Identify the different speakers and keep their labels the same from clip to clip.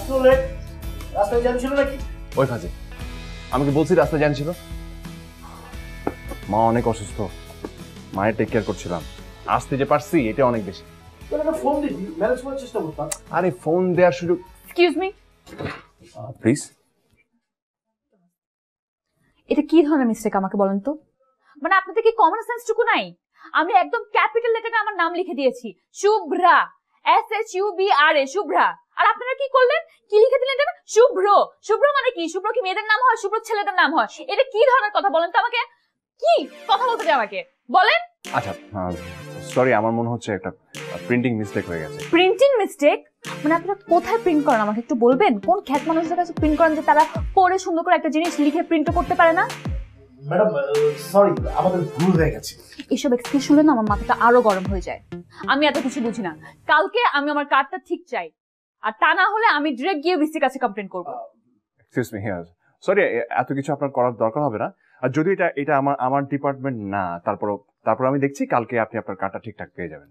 Speaker 1: রাস্তায় জ্যাম ছিল নাকি?
Speaker 2: ওই ফাজি, আমাকে বলছি রাস্তায় জ্যাম ছিল। মা অনেক অসুস্থ, মায়ের টেক কেয়ার করছিলাম। আসতে যে পারছি এটা অনেক বেশি।
Speaker 1: ফোন দিবি, ম্যানেজ করার চেষ্টা করতাম।
Speaker 2: আরে ফোন দেওয়ার সুযোগ।
Speaker 3: Excuse me,
Speaker 2: please.
Speaker 3: এটা কি ধরনের মিস্টেক আমাকে বলেন তো? মানে আপনাদের কি কমন সেন্স টুকু নাই? আমি একদম ক্যাপিটাল লেটারে আমার নাম লিখে দিয়েছি, শুভ্রা, SHUBRA, শুভ্রা। আর আপনারা কি করলেন? কি লিখে দিলেন এটা? শুভ্র। শুভ্র মানে কি? শুভ্র কি মেয়েদের নাম হয়? শুভ্র ছেলেদের নাম হয়? এটা কি ধরনের কথা বলেন তো আমাকে? কি কথা বলতে চাই আমাকে বলেন?
Speaker 2: আচ্ছা সরি, আমার মনে হচ্ছে একটা প্রিন্টিং মিস্টেক হয়ে গেছে।
Speaker 3: Printing mistake? মানে আপনারা কোথায় প্রিন্ট করেন আমাকে একটু বলবেন? কোন খ্যাত মানুষদের কাছে প্রিন্ট করেন যে তারা পড়ে সুন্দর করে একটা জিনিস লিখে প্রিন্ট করতে পারে না?
Speaker 1: ম্যাডাম সরি, আমাদের ভুল হয়ে গেছে।
Speaker 3: এসব এক্সকিউজ শুনলে না আমার মাথাটা আরো গরম হয়ে যায়। আমি এত কিছু বুঝি না। কালকে আমি আমার কার্ডটা ঠিক চাই, আর তা না হলে আমি ডিরেক্ট গিয়ে ভিসির কাছে কমপ্লেইন করব।
Speaker 2: এক্সকিউজ মি, হিয়ার সরি, এত কিছু আপনার করার দরকার হবে না। আর যদি এটা আমার ডিপার্টমেন্ট না, তারপর আমি দেখছি কালকে আপনি আপনার কার্ডটা ঠিকঠাক পেয়ে যাবেন।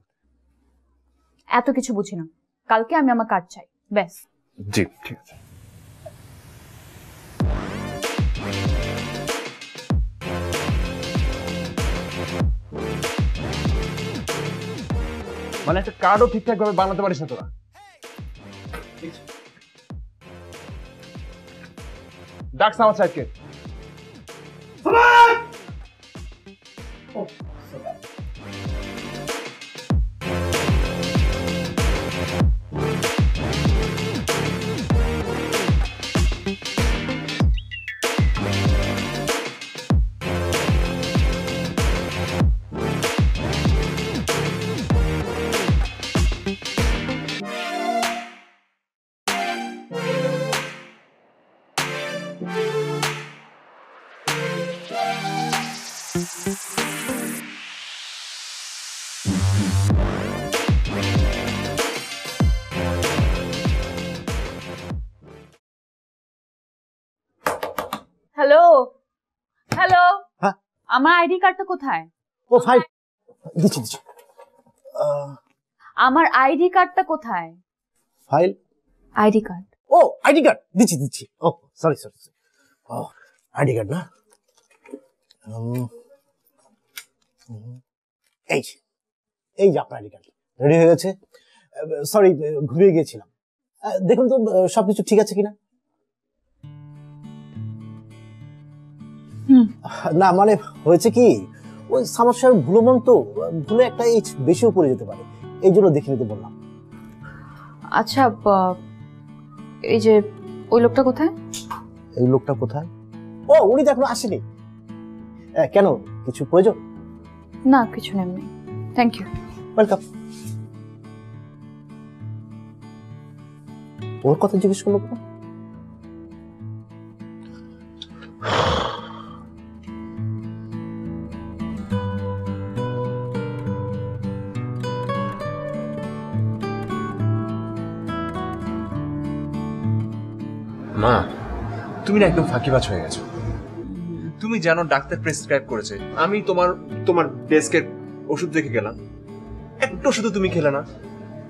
Speaker 3: এত কিছু বুঝি না, কালকে আমি আমার কার্ড চাই, ব্যাস।
Speaker 2: জি ঠিক আছে। মানে একটা কার্ডও ঠিকঠাক ভাবে বানাতে পারিস না তোরা? ডাকস আমার সাইডকে।
Speaker 3: হ্যালো হ্যালো,
Speaker 1: হ্যাঁ
Speaker 3: আমার আইডি কার্ডটা কোথায়?
Speaker 1: ও ফাইল দিচ্ছি।
Speaker 3: আমার আইডি কার্ডটা কোথায়?
Speaker 1: File,
Speaker 3: ID card.
Speaker 1: ও আইডি কার্ড দিচ্ছি। ও সরি। ও আইডি কার্ড না, এই যে আপনার আইডি কার্ড রেডি হয়ে গেছে। সরি, ঘুরিয়ে গিয়েছিলাম। দেখুন তো সবকিছু ঠিক আছে কিনা। না মানে হয়েছে কি, ওই সমস্যার ভুলমন তো ভুলে একটা এইচ বেশিও পড়ে যেতে পারে, এই জন্য দেখে নিতে বললাম।
Speaker 3: আচ্ছা, এই যে ওই লোকটা কোথায়?
Speaker 1: এই লোকটা কোথায়? ও উনি তো এখনো আসেনি। কেন, কিছু প্রয়োজন?
Speaker 3: না কিছু নেই, থ্যাংক ইউ।
Speaker 1: ওয়েলকাম। ওর কথা জিজ্ঞেস করলো কেন?
Speaker 2: মা, তুমি না একদম ফাঁকিবাজ হয়ে গেছো। তুমি জানো ডাক্তার প্রেসক্রাইব করেছে, আমি তোমার ডেস্কের ওষুধ রেখে গেলাম, একটা ওষুধ তুমি খেলে না।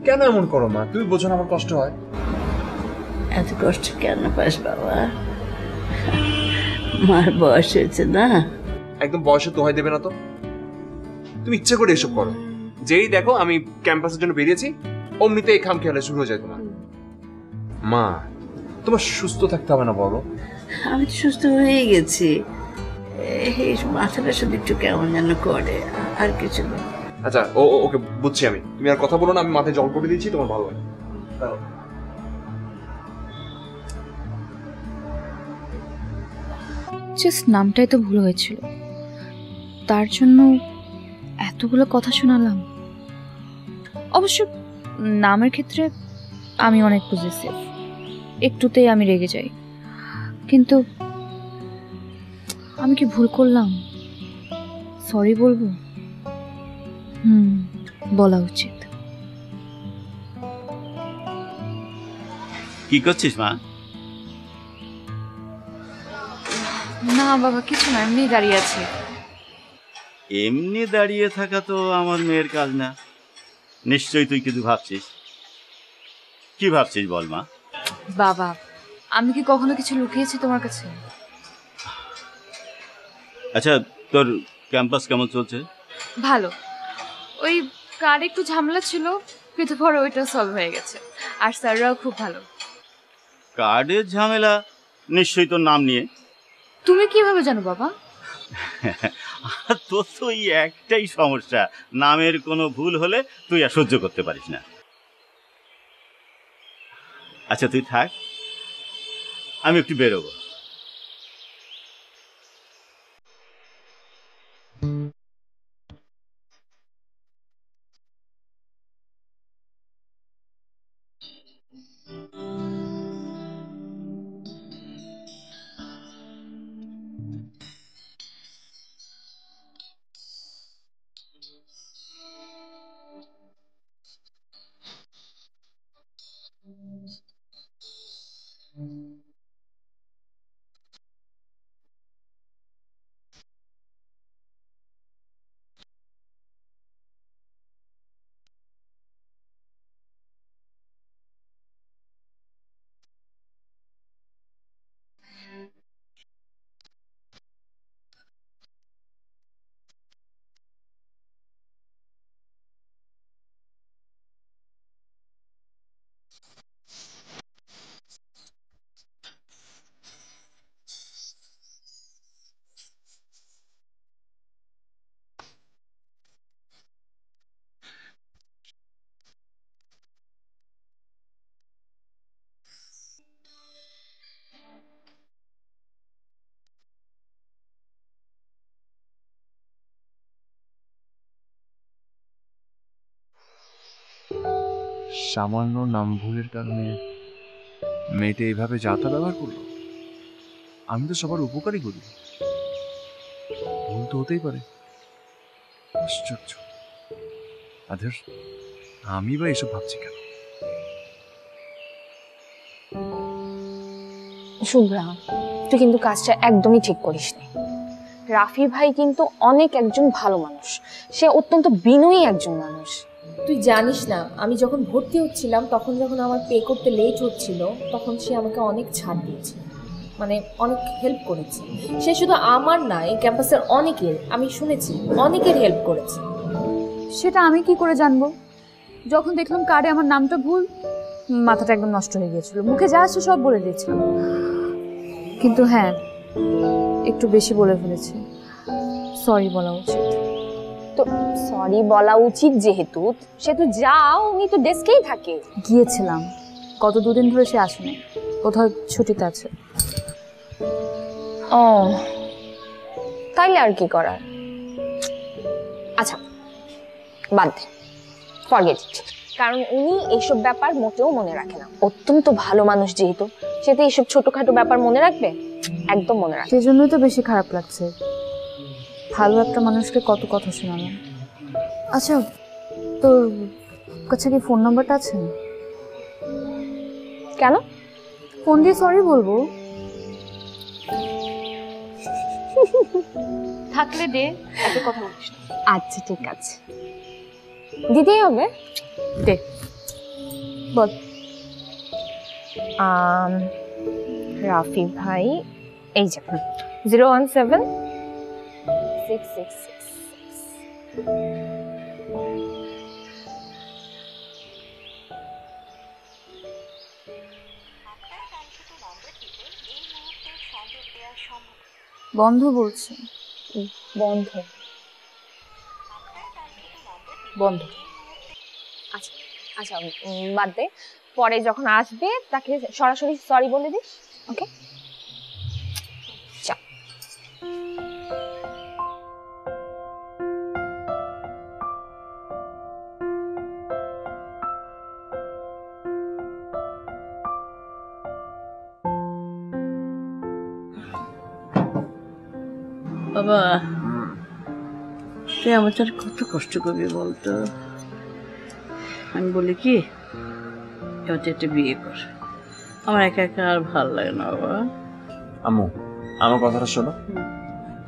Speaker 2: কেন এমন করো মা? তুমি বোঝো না আমার কষ্ট হয়।
Speaker 4: এত কষ্ট কেন পাস বাবা? মার বয়স হয়েছে না।
Speaker 2: একদম বয়সে দোহাই দেবে না তো। তুমি ইচ্ছে করে এসব করো। যেই দেখো আমি ক্যাম্পাসের জন্য বেরিয়েছি, অমনিতে এই খাম খেয়ালে শুরু হয়ে যায় তোমার। মা, তোমার সুস্থ থাকতে হবে না বলো?
Speaker 4: আমি তো সুস্থ হয়ে গেছি, এই মাথাটা শুধু একটু কেমন যেন করে, আর কিছু না।
Speaker 2: আচ্ছা ওকে বুঝছি আমি, তুমি আর কথা বলো না, আমি মাথায় জল করে দিচ্ছি, তোমার ভালো হয়।
Speaker 5: জাস্ট নামটাই তো ভুল হয়েছিল, তার জন্য এতগুলো কথা শোনালাম। অবশ্য নামের ক্ষেত্রে আমি অনেক পজেসিভ, একটুতেই আমি রেগে যাই। কিন্তু আমি কি ভুল করলাম? সরি বলবো? বলা উচিত।
Speaker 6: কি করছিস মা?
Speaker 5: না বাবা কিছু না, এমনি দাঁড়িয়ে আছি।
Speaker 6: এমনি দাঁড়িয়ে থাকা তো আমার মেয়ের কাজ না, নিশ্চয়ই তুই কিছু ভাবছিস। কি ভাবছিস বল মা?
Speaker 5: বাবা, আমি কি কখনো কিছু লুকিয়েছি তোমার কাছে?
Speaker 6: আচ্ছা, তোর ক্যাম্পাস কেমন চলছে?
Speaker 5: ভালো। ওই কার একটু ঝামেলা ছিল, কিন্তু পরে ওইটা সলভ হয়ে গেছে। আর স্যাররাও খুব ভালো।
Speaker 6: কার্ডের ঝামেলা নিশ্চয়ই তোর নাম নিয়ে।
Speaker 5: তুমি কিভাবে জানো বাবা?
Speaker 6: তোর তো এই একটাই সমস্যা, নামের কোনো ভুল হলে তুই আর সহ্য করতে পারিস না। আচ্ছা তুই থাক, আমি একটু বেরোবো।
Speaker 2: সামান্য নাম ভুলের কারণে মেয়েটা এইভাবে যাতা ব্যবহার করলো। আমি তো সবার উপকারই করি, ভুল তো হতেই পারে। আশ্চর্য। আদের আমি বা এসব ভাবছি কেন?
Speaker 7: শুভ্রা, তুই কিন্তু কাজটা একদমই ঠিক করিসনি। রাফি ভাই কিন্তু একজন ভালো মানুষ, সে অত্যন্ত বিনয়ী একজন মানুষ।
Speaker 8: তুই জানিস না, আমি যখন ভর্তি হচ্ছিলাম তখন যখন আমার পে করতে লেট হচ্ছিল তখন সে আমাকে অনেক ছাড় দিয়েছে, মানে অনেক হেল্প করেছে। সে শুধু আমার না, এই ক্যাম্পাসের অনেকের, আমি শুনেছি অনেকের হেল্প করেছে।
Speaker 3: সেটা আমি কি করে জানবো? যখন দেখলাম কার্ডে আমার নামটা ভুল, মাথাটা একদম নষ্ট হয়ে গিয়েছিল। মুখে যা আসছে সব বলে দিয়েছিলাম, কিন্তু হ্যাঁ, একটু বেশি বলে ফেলেছি। সরি বলা উচিত।
Speaker 7: তো সরি বলা উচিত যেহেতু, সে তো যাও, উনি তো ডেস্কেই থাকে।
Speaker 3: গিয়েছিলাম, গত দুদিন ধরে সে আসেনি, কোথাও ছুটিতে আছে।
Speaker 7: ও, তাইলে আর কি করার। আচ্ছা বাদ দে, ফরগেট ইট। কারণ উনি এইসব ব্যাপার মোটেও মনে রাখে না। অত্যন্ত ভালো মানুষ যেহেতু, সে তো এইসব ছোটখাটো ব্যাপার মনে রাখবে? একদম মনে রাখে।
Speaker 3: সেজন্যই তো বেশি খারাপ লাগছে। ভালো একটা মানুষকে কত কথা শোনালাম। আচ্ছা, তোর কাছে কি ফোন নাম্বারটা আছে?
Speaker 7: কেন?
Speaker 3: ফোন দিয়ে সরি বলবো। থাকলে দে, এত কথা বলিস না।
Speaker 7: আচ্ছা ঠিক আছে, দিতেই হবে।
Speaker 3: দে, বল।
Speaker 7: রাফি ভাই, এই যে 017-666.
Speaker 3: বন্ধ বলছে।
Speaker 7: বন্ধ?
Speaker 3: বন্ধ।
Speaker 7: আচ্ছা আচ্ছা, বাদ দে, পরে যখন আসবে তাকে সরাসরি সরি বলে দিস। ওকে, চল।
Speaker 4: বাবা, তুই আমার তার কত কষ্ট করবি বলতো? আমি বলি কি, এবার তুই একটা বিয়ে কর। আমার একা একা আর ভালো লাগে না বাবা।
Speaker 2: আম্মু, আমার কথাটা শোনো।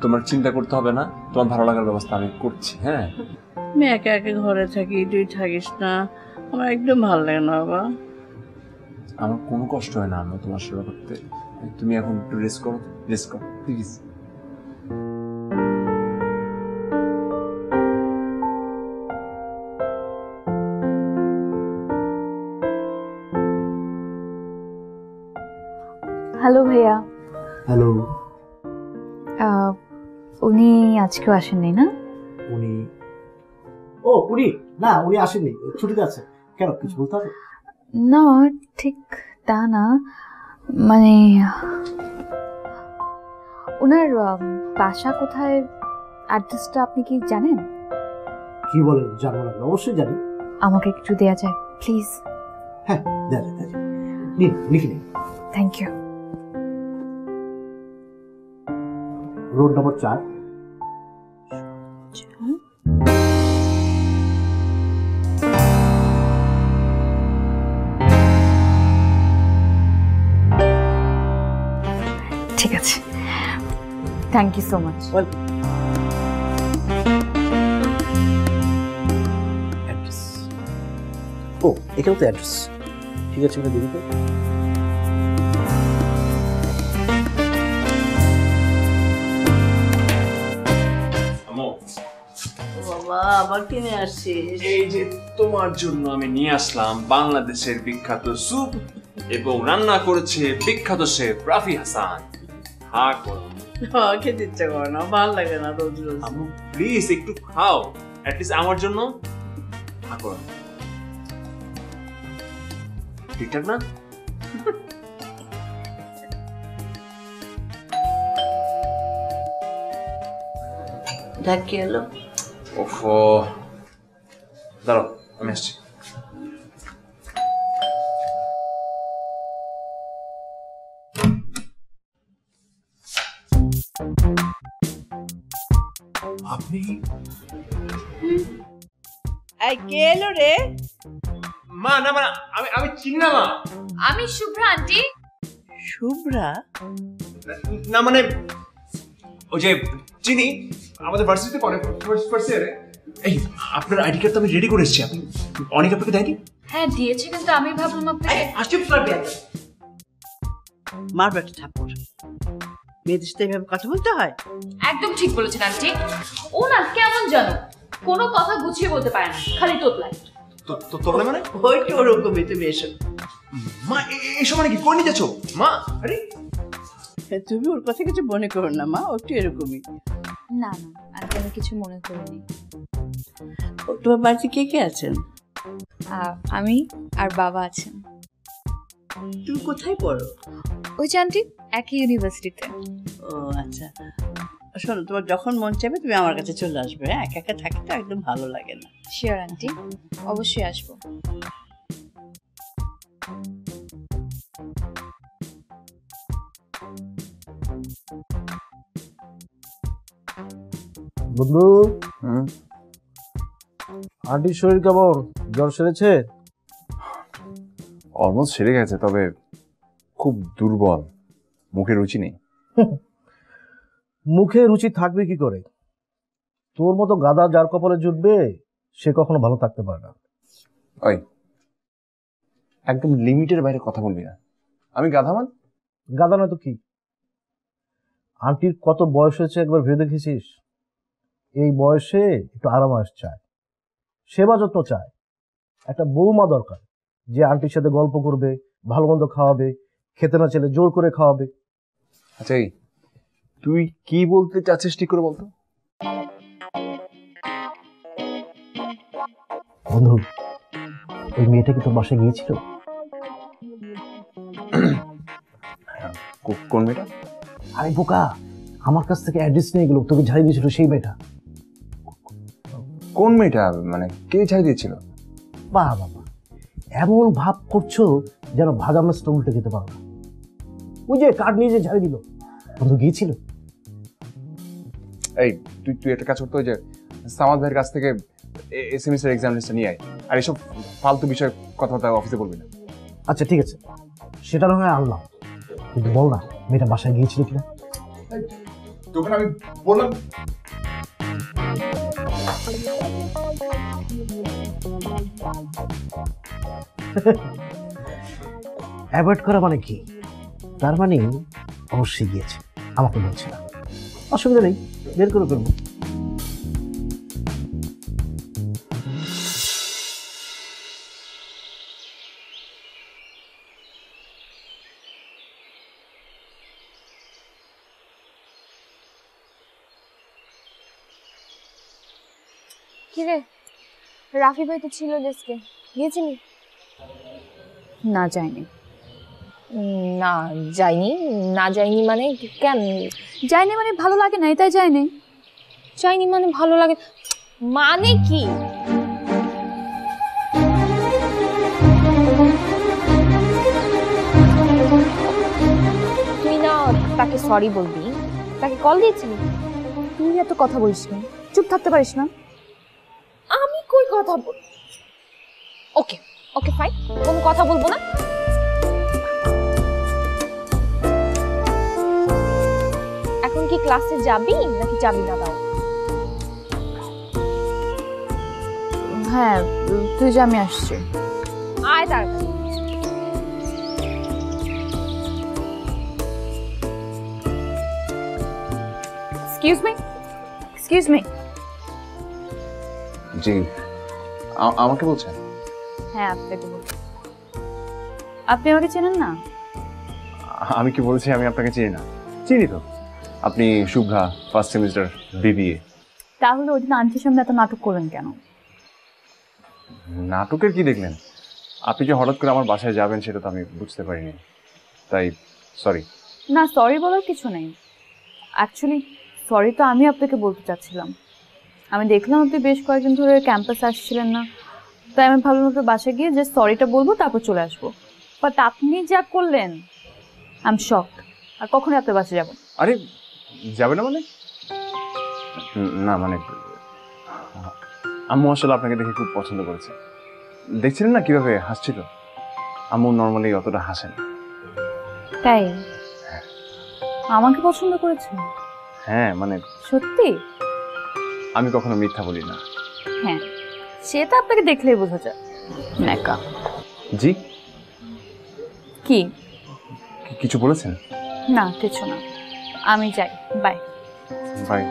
Speaker 2: তোমার চিন্তা করতে হবে না, তোমার ভালো লাগার ব্যবস্থা আমি করছি। হ্যাঁ,
Speaker 4: আমি একা একা ঘরে থাকি, তুই থাকিস না, আমার একদম ভালো লাগে না বাবা।
Speaker 2: আমার কোনো কষ্ট হয় না আমি তোমার সেবা করতে। তুমি এখন একটু রেস্ট করো, রেস্ট করো প্লিজ।
Speaker 5: হ্যালো ভাইয়া।
Speaker 1: হ্যালো।
Speaker 5: উনি আজকেও আসেননি না?
Speaker 1: উনি না, উনি আসেননি, ছুটিতে আছে। কেন, কিছু বলতে হবে?
Speaker 5: না ঠিক তা না, মানে ওনার বাসা কোথায়, অ্যাড্রেসটা আপনি কি জানেন?
Speaker 1: কি বলেন, জানবো না? অবশ্যই জানি।
Speaker 5: আমাকে একটু দেয়া যায় প্লিজ?
Speaker 1: হ্যাঁ, দেখা নিন, লিখে নিন।
Speaker 5: Thank you.
Speaker 1: Road number 4।
Speaker 5: ঠিক আছে, thank you so much.
Speaker 1: Address, এখানে তো অ্যাড্রেস। ঠিক আছে, ওটা দিবি তো?
Speaker 4: বাবা আবার কিনে আসছিস?
Speaker 2: এই যে তোমার জন্য আমি নিয়ে আসলাম বাংলাদেশের বিখ্যাত স্যুপ, এবং রান্না করেছে বিখ্যাত শেফ রাফি হাসান। হ্যাঁ করো,
Speaker 4: খেতে ইচ্ছা করে না, ভালো লাগে না রোজ রোজ।
Speaker 2: আম্মু প্লিজ একটু খাও, অ্যাটলিস্ট আমার জন্য। হ্যাঁ করো, ঠিকঠাক না?
Speaker 4: দেখ কি এলো।
Speaker 2: ওফো, দাঁড়াও আমি আসছি। আপনি?
Speaker 4: এই কে এলো রে?
Speaker 2: মা না, মা আমি চিনি না মা।
Speaker 3: আমি শুভ্রা আন্টি।
Speaker 4: শুভ্রা?
Speaker 2: না মানে ওই যে চিনি, আমাদের ভার্সিটিতে পড়ে, ফার্স্ট ইয়ারে। এই আপনার আইডি কার্ড তো আমি রেডি করে এসেছি, আপনি অনেক আপনাকে দেয়নি?
Speaker 3: হ্যাঁ দিয়েছে, কিন্তু আমি ভাবলাম আপনাকে।
Speaker 4: চুপ কর বেয়াদ। মারবে একটা থাপ্পড়। মেয়েদের সাথে এভাবে কথা বলতে হয়?
Speaker 3: একদম ঠিক বলেছেন আন্টি। ও না কেমন জানো, কোনো কথা গুছিয়ে বলতে পারে না, খালি তোতলায়।
Speaker 2: তো তোমরা মানে
Speaker 4: ওই তো ওরকমই, তুমি এসো।
Speaker 2: মা এসব মানে কি করে নিয়ে যাচ্ছ মা? আরে
Speaker 4: তুমি ওর কথা কিছু মনে করো না মা, ও একটু এরকমই।
Speaker 5: না না, আজকে আমি কিছু মনে করিনি।
Speaker 4: তোমার বাড়িতে কে কে আছেন?
Speaker 5: আমি আর বাবা আছেন।
Speaker 4: তুমি কোথায় পড়ো?
Speaker 5: ওই যে আন্টি, একই ইউনিভার্সিটিতে।
Speaker 4: ও আচ্ছা, শোনো, তোমার যখন মন চাইবে তুমি আমার কাছে চলে আসবে। হ্যাঁ, একা একা থাকতে একদম ভালো লাগে না।
Speaker 5: শিওর আন্টি, অবশ্যই আসবো।
Speaker 1: বন্ধু, আন্টির শরীর কেমন? জ্বর সেরেছে?
Speaker 2: অলমোস্ট সেরে গেছে, তবে খুব দুর্বল, মুখে রুচি নেই।
Speaker 1: মুখে রুচি থাকবে কি করে? তোর মতো গাদা যার কপালে জুটবে সে কখনো ভালো থাকতে পারে না।
Speaker 2: ওই একদম লিমিটের বাইরে কথা বলবি না। আমি গাধামান?
Speaker 1: গাদা নয় তো কি? আন্টির কত বয়স হয়েছে একবার ভেবে দেখেছিস? এই বয়সে একটু আরাম চায়, সেবা যত্ন চায়। একটা বৌমা দরকার যে আন্টির সাথে গল্প করবে, ভালো মন্দ খাওয়াবে, খেতে না চাইলে জোর করে খাওয়াবে।
Speaker 2: আচ্ছা, তুই কি বলতে চাচ্ছিস ঠিক করে বলতো?
Speaker 1: বন্ধু, ওই মেয়েটা কি তোর বাসায় গিয়েছিল?
Speaker 2: কোন মেয়েটা?
Speaker 1: আরে বোকা, আমার কাছ থেকে অ্যাড্রেস নিয়ে গেল, তোকে ঝাড়ি দিয়েছিল সেই মেয়েটা।
Speaker 2: কোন মেয়েটা মানে কে ঝাড়ি দিয়েছিল?
Speaker 1: বাহ বাবা, এমন ভাব করছো যেন ভাজা মাছটা উল্টে খেতে পারো না। ওই যে কার্ড নিয়ে যে ঝাড়ি দিল, বন্ধু গিয়েছিল?
Speaker 2: এই তুই একটা কাজ করতো, ওই যে সামাদ ভাইয়ের কাছ থেকে এসএমএস এর এক্সাম লিস্টটা নিয়ে আয়। আর এসব ফালতু বিষয়ে কথাবার্তা অফিসে বলবি না।
Speaker 1: আচ্ছা ঠিক আছে, সেটা না হয় আনলাম, কিন্তু বল না মেয়েটা বাসায় গিয়েছিল কিনা?
Speaker 2: তোকে আমি বললাম।
Speaker 1: অ্যাভয়েড করা মানে কি? তার মানে অবশ্যই গিয়েছে, আমাকে বলছে না। অসুবিধা নেই, বের করে ফেলবো।
Speaker 7: কিরে, রাফি ভাই তো ছিল ডেস্কে, গিয়েছিলি?
Speaker 5: না, যায়নি।
Speaker 7: না যাইনি। না যাইনি মানে কেন?
Speaker 5: যায়নি মানে ভালো লাগে না, তাই যায়নি।
Speaker 7: যাইনি মানে ভালো লাগে মানে কি? তুই না তাকে সরি বলবি, তাকে কল দিয়েছিলি?
Speaker 5: তুই এত কথা বলিস না, চুপ থাকতে পারিস না?
Speaker 7: আমি কই কথা বল? ওকে ওকে ফাইন, কোনো কথা বলবো না। এখন কি ক্লাসে যাবি নাকি যাবি না? দাও।
Speaker 5: হ্যাঁ, তুই যা, আমি আসছি।
Speaker 7: আয় তাড়াতাড়ি।
Speaker 5: Excuse me, excuse me.
Speaker 2: জি, আমাকে বলছেন?
Speaker 5: হ্যাঁ, আপনাকে বলছি। আপনি আমাকে চেনেন না?
Speaker 2: আমি কি বলেছি আমি আপনাকে চিনি না? চিনি তো। আপনি শুভ্রা, ফার্স্ট সেমিস্টার বিবিএ।
Speaker 5: তাহলে ওই দিন আন্টির সামনে এত নাটক করলেন কেন?
Speaker 2: নাটকের কি দেখলেন? আপনি যে হঠাৎ করে আমার বাসায় যাবেন সেটা তো আমি বুঝতে পারিনি, তাই সরি।
Speaker 5: না, সরি বলার কিছু নেই। অ্যাকচুয়ালি সরি তো আমি আপনাকে বলতে চাচ্ছিলাম। আমি দেখলাম আপনি বেশ কয়েকদিন ধরে ক্যাম্পাসে আসছিলেন না, তাই আমি ভাবলাম আপনার বাসায় গিয়ে যে সরিটা বলবো, তারপর চলে আসবো। বাট আপনি যা করলেন, আই এম শকড। আর কখনোই আপনার বাসায় যাবো না।
Speaker 2: আরে যাবে না মানে? না মানে আম্মু আসলে আপনাকে দেখে খুব পছন্দ করেছে। দেখছিলেন না কিভাবে হাসছিল? আম্মু নর্মালি অতটা হাসে না।
Speaker 5: তাই আমাকে পছন্দ করেছেন?
Speaker 2: হ্যাঁ মানে
Speaker 5: সত্যি?
Speaker 2: আমি কখনো মিথ্যা বলি না।
Speaker 5: হ্যাঁ, সেটা আপনাকে দেখলেই বোঝা যায়। নেকা।
Speaker 2: জি,
Speaker 5: কি?
Speaker 2: কিছু বলেছেন?
Speaker 5: না, কিছু না। আমি যাই, বাই।
Speaker 2: বাই।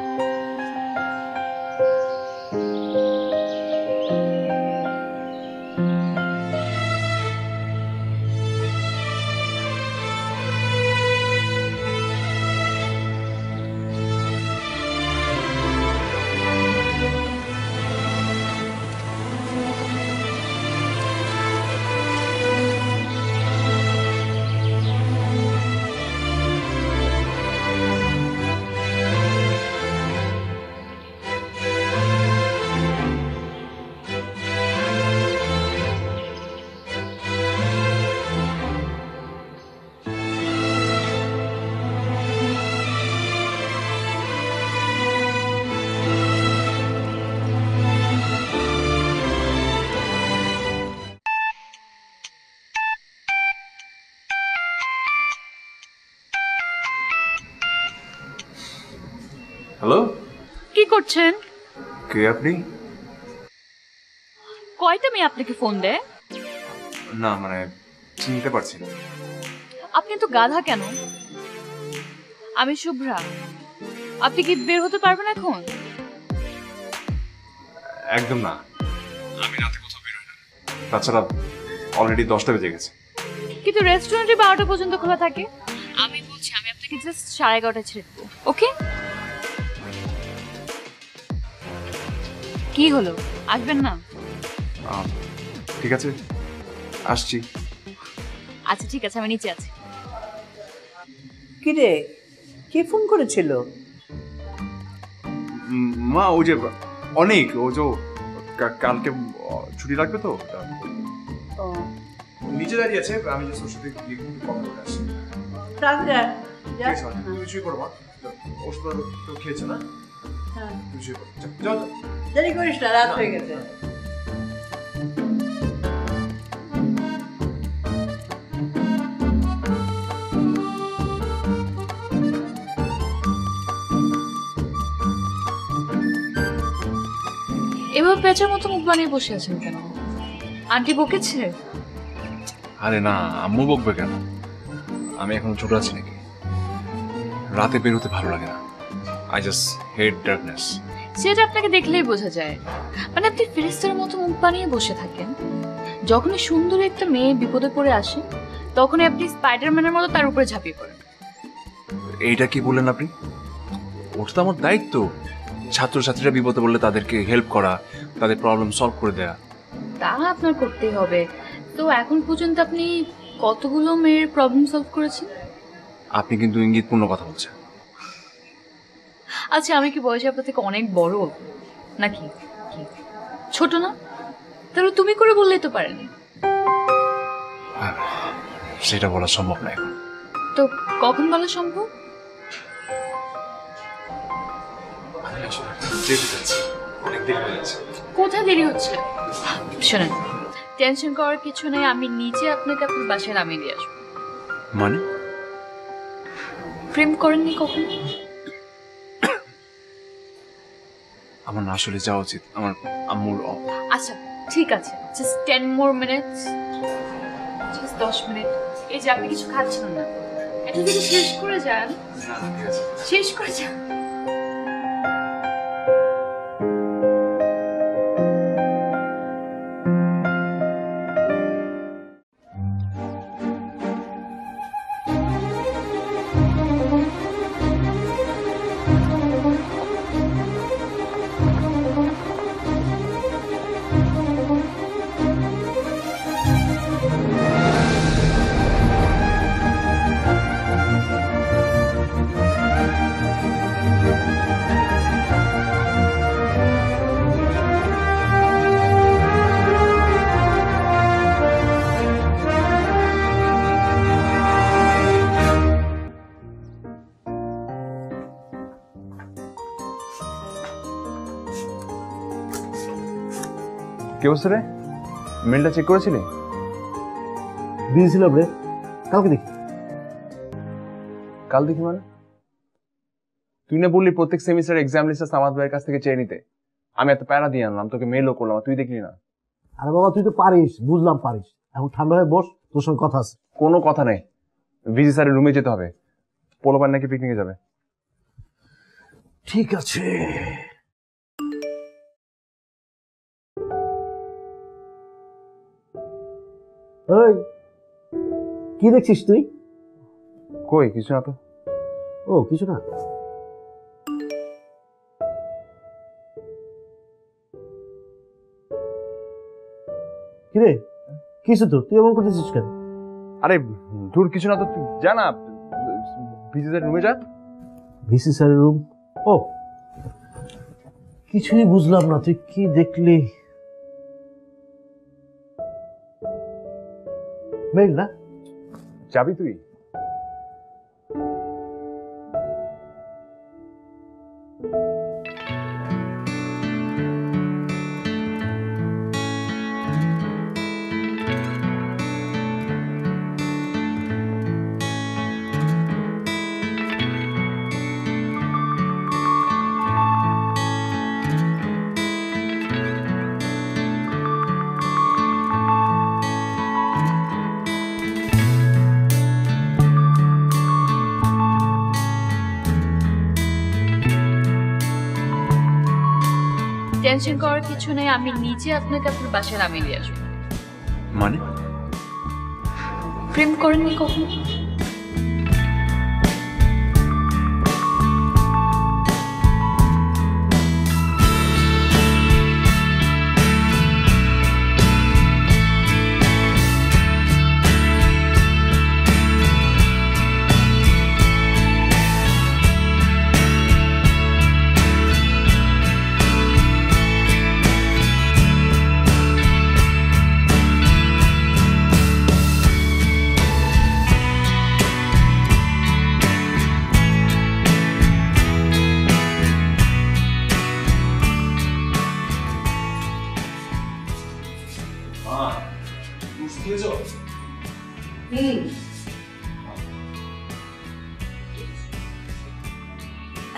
Speaker 2: হ্যালো,
Speaker 5: কি করছেন?
Speaker 2: কে আপনি?
Speaker 5: কয়টা মেয়ে আপনাকে ফোন দেয়?
Speaker 2: না মানে চিনতে পারছি না।
Speaker 5: আপনি তো গাধা কেন? আমি শুভ্রা। আপনি কি বের হতে পারবেন এখন?
Speaker 2: একদম না, আমি রাতে কোথাও বেরোই না। তাছাড়া অলরেডি 10টা বেজে গেছে।
Speaker 5: কিন্তু রেস্টুরেন্টে 12টা পর্যন্ত খোলা থাকে। আমি বলছি আমি আপনাকে জাস্ট 11:30 ছেড়ে দেবো, ওকে? কি হলো, আসবেন না?
Speaker 2: ঠিক আছে, আসছি।
Speaker 5: আচ্ছা ঠিক আছে, আমি নিচে আছি।
Speaker 4: কিরে, কে ফোন করেছিল?
Speaker 2: মা, ও যে অনেক, ও যে কালকে ছুটি লাগবে তো,
Speaker 4: ও,
Speaker 2: নিচে দাঁড়িয়ে আছে। আমি যে ওর সাথে গিয়ে একটু কথা বলে আসছি। তুমি শুয়ে পড়ো মা, ওষুধ তো খেয়েছো না?
Speaker 4: হ্যাঁ,
Speaker 2: তুমি শুয়ে পড়ো, যাও যাও।
Speaker 4: দেরি করিস না, রাত হয়ে গেছে।
Speaker 5: এবার পেঁচার মতো মুখ বানিয়ে বসে আছেন কেন? আন্টি বকেছে?
Speaker 2: আরে না, আম্মু বকবে কেন? আমি এখন ছোট আছি নাকি? রাতে বের হতে ভালো লাগে না। I just hate darkness.
Speaker 5: সেটা আপনাকে দেখলেই বোঝা যায়। মানে আপনি ফেরেশতার মতো মুখ বানিয়ে বসে থাকেন, যখনই সুন্দর একটা মেয়ে বিপদে পড়ে আসে তখনই আপনি স্পাইডারম্যানের মতো তার উপরে ঝাঁপিয়ে পড়েন।
Speaker 2: এইটা কি বললেন আপনি? ওটা তো আমার দায়িত্ব, ছাত্রছাত্রীরা বিপদে বললে তাদেরকে হেল্প করা, তাদের প্রবলেম সলভ করে দেয়া।
Speaker 5: তা আপনার করতেই হবে। তো এখন পর্যন্ত আপনি কতগুলো মেয়ের প্রবলেম সলভ করেছেন?
Speaker 2: আপনি কিন্তু ইঙ্গিতপূর্ণ কথা বলছেন।
Speaker 5: আচ্ছা, আমি কি বয়সে আপনার থেকে অনেক বড় নাকি? কি ছোট না? তাহলে তুমি করে বললেই তো পারেন।
Speaker 2: সেটা বলা সম্ভব না এখন।
Speaker 5: তো কখন বলা সম্ভব? কোথায় দেরি হচ্ছে? শোনেন, টেনশন করার কিছু নেই, আমি নিজে আপনাকে আপনার বাসায় নামিয়ে দিয়ে আসবো।
Speaker 2: মানে?
Speaker 5: প্রেম করেননি কখন?
Speaker 2: আমার না আসলে যাওয়া উচিত, আমার আম্মুর।
Speaker 5: আচ্ছা ঠিক আছে, just 10 more minutes, just 10 minute. এই যে আপনি কিছু খাচ্ছেন না, এটা যদি শেষ করে যান। শেষ করে যান।
Speaker 2: কি অবস্থা রে? মেলটা চেক করেছিলি?
Speaker 1: দিয়েছিলাম রে, কালকে দেখি।
Speaker 2: কাল দেখি মানে? তুই না বললি প্রত্যেক সেমিস্টার এক্সাম লিস্ট সামাদ ভাইয়ের কাছ থেকে চেয়ে নিতে। আমি এত প্যারা দিয়ে আনলাম, তোকে মেলও করলাম, তুই দেখলি না?
Speaker 1: আরে বাবা, তুই তো পারিস, বুঝলাম পারিস। এখন ঠান্ডা হয়ে বস, তোর সঙ্গে কথা আছে।
Speaker 2: কোনো কথা নেই, ভিজি স্যারের রুমে যেতে হবে। পোলোপান নাকি পিকনিকে যাবে।
Speaker 1: ঠিক আছে। ওই কি দেখছিস তুই?
Speaker 2: কই কিছু না তো।
Speaker 1: ও কিছু না। কিরে কিছু তো, তুই এমন করতেছিস কেন?
Speaker 2: আরে দূর কিছু না তো, তুই যা না, ভিজি স্যারের রুমে যা।
Speaker 1: ভিসি স্যারের রুম? ও কিছুই বুঝলাম না, তুই কি দেখলি? মেল না?
Speaker 2: যাবি তুই?
Speaker 5: টেনশন করার কিছু নেই, আমি নিজে আপনাকে আপনার বাসায় নামিয়ে দিয়ে আসবো।
Speaker 2: মানে?
Speaker 5: প্রেম করেননি কখন?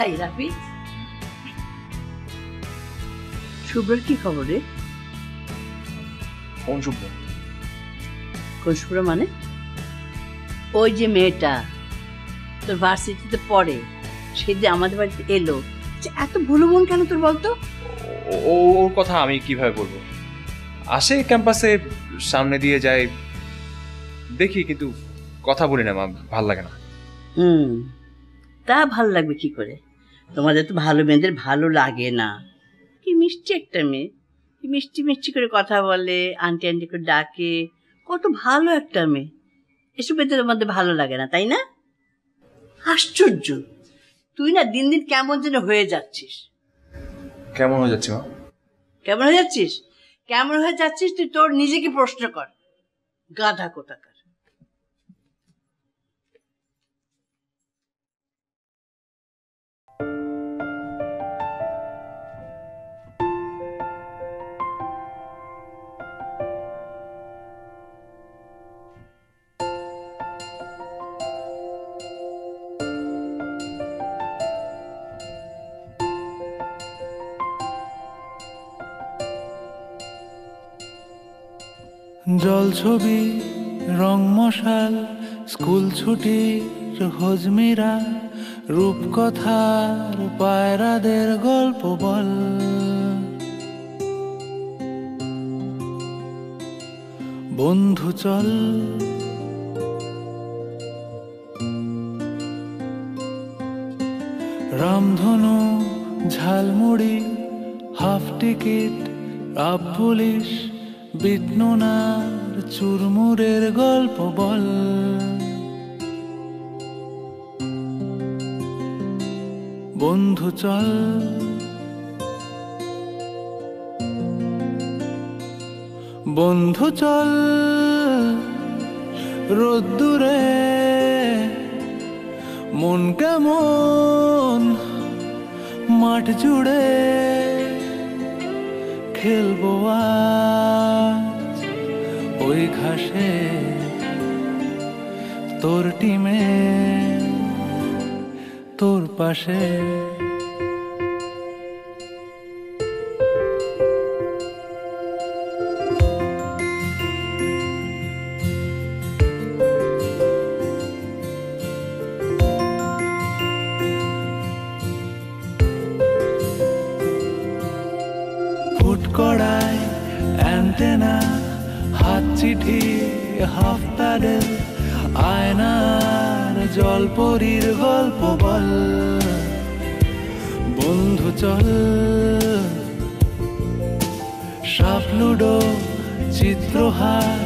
Speaker 4: এই রাফি, শুভ্রের কি খবর রে?
Speaker 2: কোন শুভ্র?
Speaker 4: কোন শুভ্রা মানে? ওই যে মেয়েটা তোর ভার্সিটিতে পড়ে, সেদিন আমাদের বাড়িতে এলো। এত ভুলো মন কেন তোর বলতো?
Speaker 2: ওর কথা আমি কিভাবে বলবো? আসে ক্যাম্পাসে, সামনে দিয়ে যায়, দেখি, কিন্তু কথা বলি না মা, ভাল লাগে না।
Speaker 4: তা ভালো লাগবে কি করে? তোমাদের তো ভালো মেয়েদের ভালো লাগে না। কি মিষ্টি একটা মেয়ে, কি মিষ্টি মিষ্টি করে কথা বলে, আন্টি আন্টি করে ডাকে, কত ভালো একটা মেয়ে। এসব মেয়েদের মধ্যে ভালো লাগে না, তাই না? আশ্চর্য, তুই না দিন দিন কেমন যেন হয়ে যাচ্ছিস।
Speaker 2: কেমন হয়ে যাচ্ছে মা?
Speaker 4: কেমন হয়ে যাচ্ছিস? কেমন হয়ে যাচ্ছিস তুই তোর নিজেকে প্রশ্ন কর, গাধা কোথাকার।
Speaker 9: জল ছবি, রং মশাল, স্কুল ছুটির হজমিরা, রূপকথার পায়রাদের গল্প বল। বন্ধু চল, রামধনু, jhalmuri, half ticket, up police, বিটনুনার চুরমুরের গল্প বল। বন্ধু চল, বন্ধু চল, রোদ্দুরে মন কেমন মাঠ জুড়ে, খেলবো আজ ওই ঘাসে তোর টিমে তোর পাশে। ফুটকড়ায় অ্যান্টেনা, হাত চিঠি, হাফ প্যাডেল, আয়নার জলপরীর গল্প বল। বন্ধু চল, সাপ লুডো, চিত্রহার,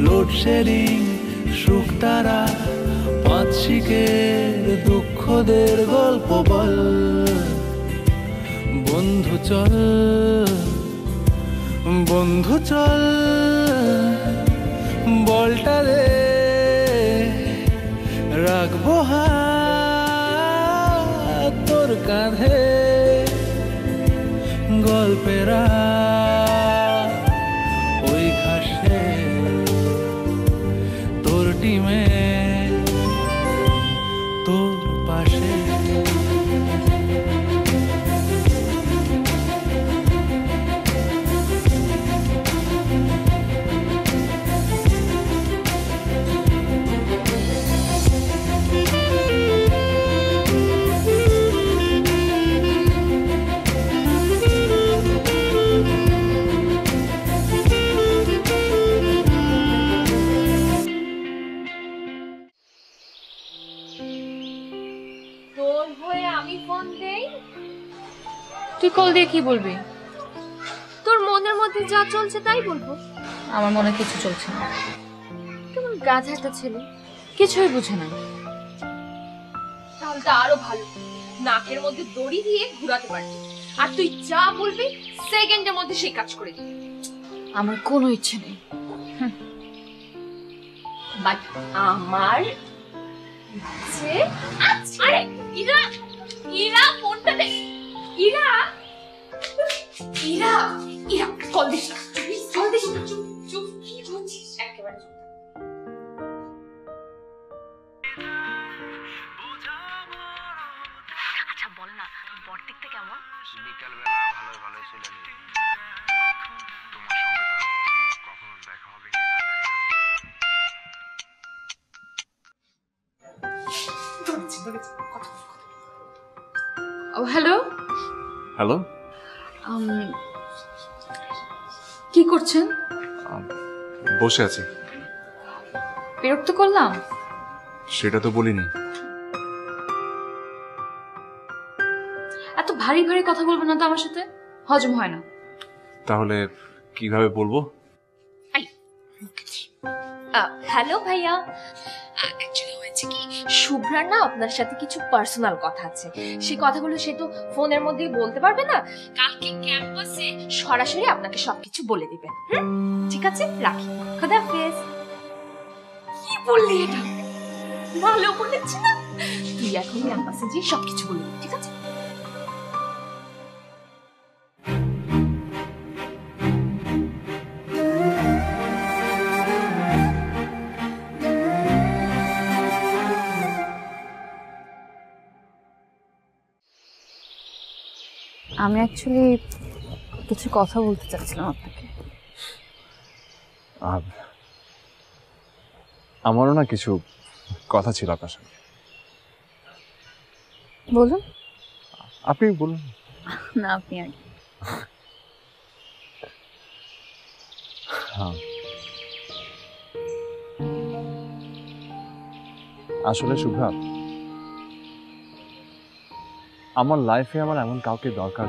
Speaker 9: লোডশেডিং, শুকতারা, পাঁচ শিকের দুঃখদের গল্প বল। বন্ধু চল, বন্ধু চল, বলটা দে, রাখবো হাত তোর কাঁধে, গল্পেরা ওই ঘাসে তোর টিমে তোর পাশে।
Speaker 8: তোর হয়ে আমি ফোন দেই?
Speaker 5: তুই কল দিয়ে কি বলবি?
Speaker 8: তোর মনের মধ্যে যা চলছে তাই বলবো।
Speaker 5: আমার মনে কিছু চলছে না।
Speaker 8: কেমন গাধা একটা ছেলে,
Speaker 5: কিছুই বুঝে না।
Speaker 8: তাহলে তো আরো ভালো, নাকের মধ্যে দড়ি দিয়ে ঘুরাতে পারবি, আর তুই যা বলবি সেকেন্ডের মধ্যে সেই কাজ করে দিবি।
Speaker 5: আমার কোনো ইচ্ছে নেই।
Speaker 8: বাট আমার ইচ্ছে আছে। আরে ইরা, ইরা ফোনটা দে। ইরা, ইরা, ইরা কল দিস না, কল দিস না, চুপ চুপ, কি বলছিস একেবারে চুপ।
Speaker 10: আচ্ছা বল না, বর দেখতে কেমন? বিকালবেলা ভালোই ভালোই ছিল। তোমার সঙ্গে তো কখনো দেখা হবে কি না জানি না।
Speaker 5: হ্যালো,
Speaker 2: হ্যালো,
Speaker 5: কি করছেন?
Speaker 2: বসে আছি।
Speaker 5: বিরক্ত করলাম?
Speaker 2: সেটা তো বলিনি।
Speaker 5: এত ভারী ভারী কথা বলবেন না তো আমার সাথে, হজম হয় না।
Speaker 2: তাহলে কিভাবে বলবো?
Speaker 8: হ্যালো ভাইয়া, অ্যাকচুয়ালি হয়েছে কি, শুভ্রার না আপনার সাথে কিছু পার্সোনাল কথা আছে। সেই কথাগুলো সে তো ফোনের মধ্যেই বলতে পারবে না, কালকে ক্যাম্পাসে সরাসরি আপনাকে সবকিছু বলে দিবে। ঠিক আছে, রাখি, খোদাহাফেজ। কি বললি এটা? ভালো বলেছি না? তুই এখন ক্যাম্পাসে গিয়ে সবকিছু বলে দিবি, ঠিক আছে?
Speaker 5: আমি অ্যাকচুয়ালি কিছু কথা বলতে চাচ্ছিলাম আপনাকে।
Speaker 2: আমারও না কিছু কথা ছিল আপনার সাথে।
Speaker 5: বলুন।
Speaker 2: আপনি বলুন।
Speaker 5: না, আপনি আগে।
Speaker 2: হ্যাঁ, আসলে শুভ্রা, আমার লাইফে আমার এমন কাউকে দরকার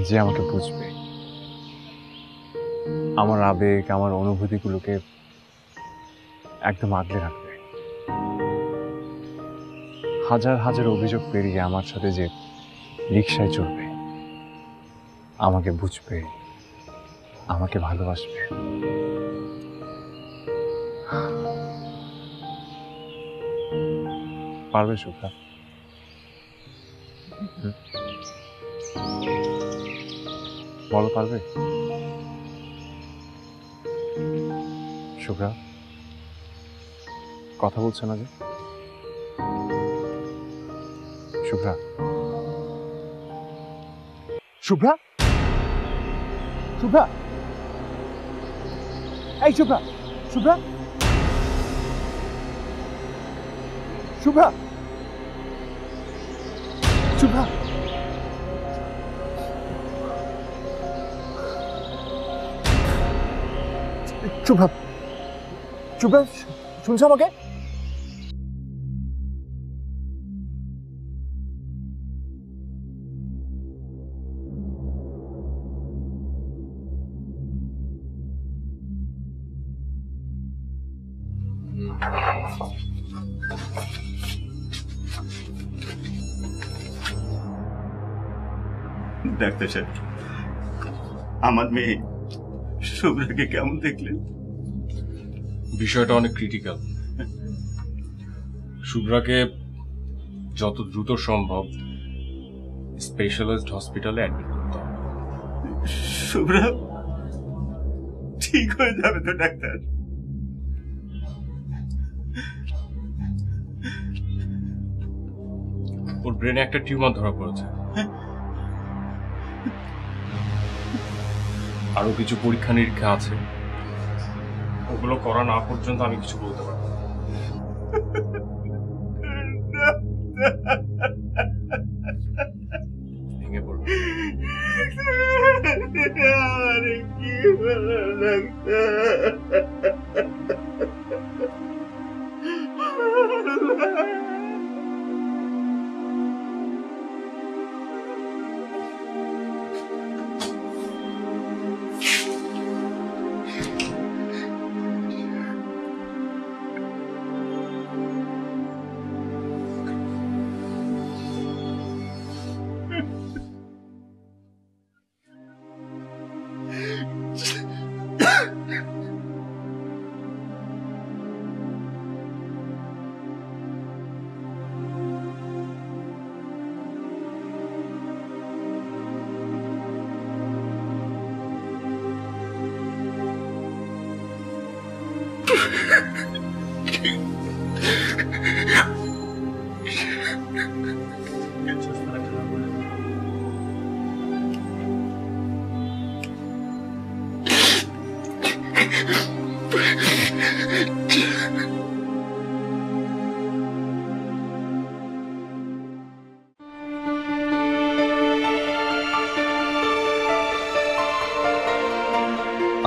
Speaker 2: যে আমাকে বুঝবে, আমার আবেগ, আমার অনুভূতিগুলোকে একদম আগলে রাখবে, হাজার হাজার অভিযোগ পেরিয়ে আমার সাথে যে রিকশায় চলবে, আমাকে বুঝবে, আমাকে ভালোবাসবে। পারবে শুভ্রা? বলো, পারবে? শুভ্রা, কথা বলছো না যে? শুভ্রা, শুভ্রা, শুভ্রা, এই শুভ্রা, শুভ্রা, শুভ্রা, শুভ্রা, শুভ্রা, শুভ্রা, শুনছো আমাকে?
Speaker 6: ডাক্তার সাহেব, আমার মেয়ে শুভ্রাকে কেমন দেখলেন?
Speaker 11: বিষয়টা অনেক ক্রিটিক্যাল। শুভ্রাকে যত দ্রুত সম্ভব স্পেশালাইজড হসপিটালে অ্যাডমিট করতে হবে।
Speaker 6: শুভ্রা ঠিক হয়ে যাবে তো ডাক্তার?
Speaker 11: ওর ব্রেনে একটা টিউমার ধরা পড়েছে। আরো কিছু পরীক্ষা নিরীক্ষা আছে, ওগুলো করা না পর্যন্ত আমি কিছু বলতে পারবো না। ভেঙে পড়বে।
Speaker 6: কি ভালো ডাক্তার।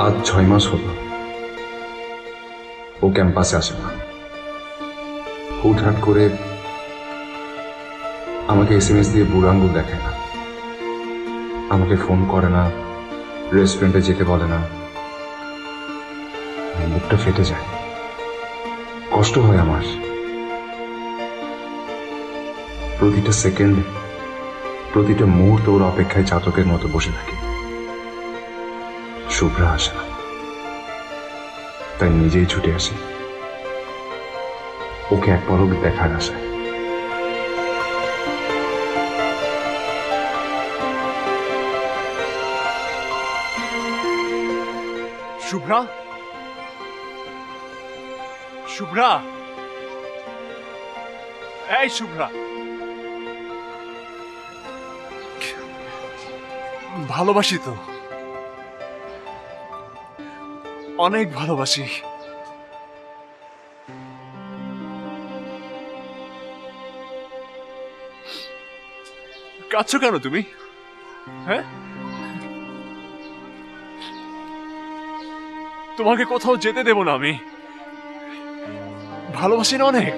Speaker 12: আজ 6 মাস হলো ও ক্যাম্পাসে আসে না। হুটহাট করে আমাকে SMS দিয়ে বুড়ো আঙ্গুল দেখায় না, আমাকে ফোন করে না, রেস্টুরেন্টে যেতে বলে না। বুকটা ফেটে যায়, কষ্ট হয় আমার। প্রতিটা সেকেন্ডে, প্রতিটা মুহূর্তে ওর অপেক্ষায় চাতকের মতো বসে থাকে। শুভ্রা আসে না, তাই নিজেই ছুটে আসি ওকে এক পলক দেখার আশায়।
Speaker 2: শুভ্রা, শুভ্রা, এই শুভ্রা, ভালোবাসি তো, অনেক ভালোবাসি। কাঁদছো কেন তুমি? হ্যাঁ, তোমাকে কোথাও যেতে দেব না আমি। ভালোবাসি না অনেক।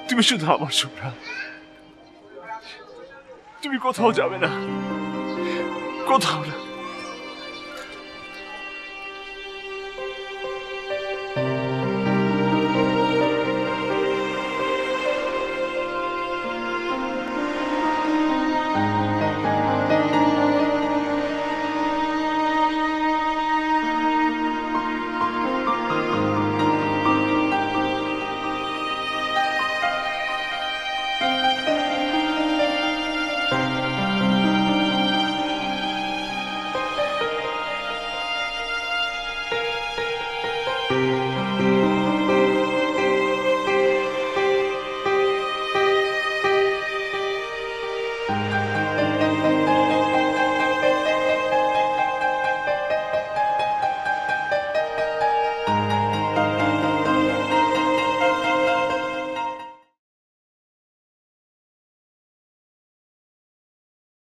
Speaker 2: তুমি শুধু আমার শুভ্রা, তুমি কোথাও যাবে না, কোথাও না।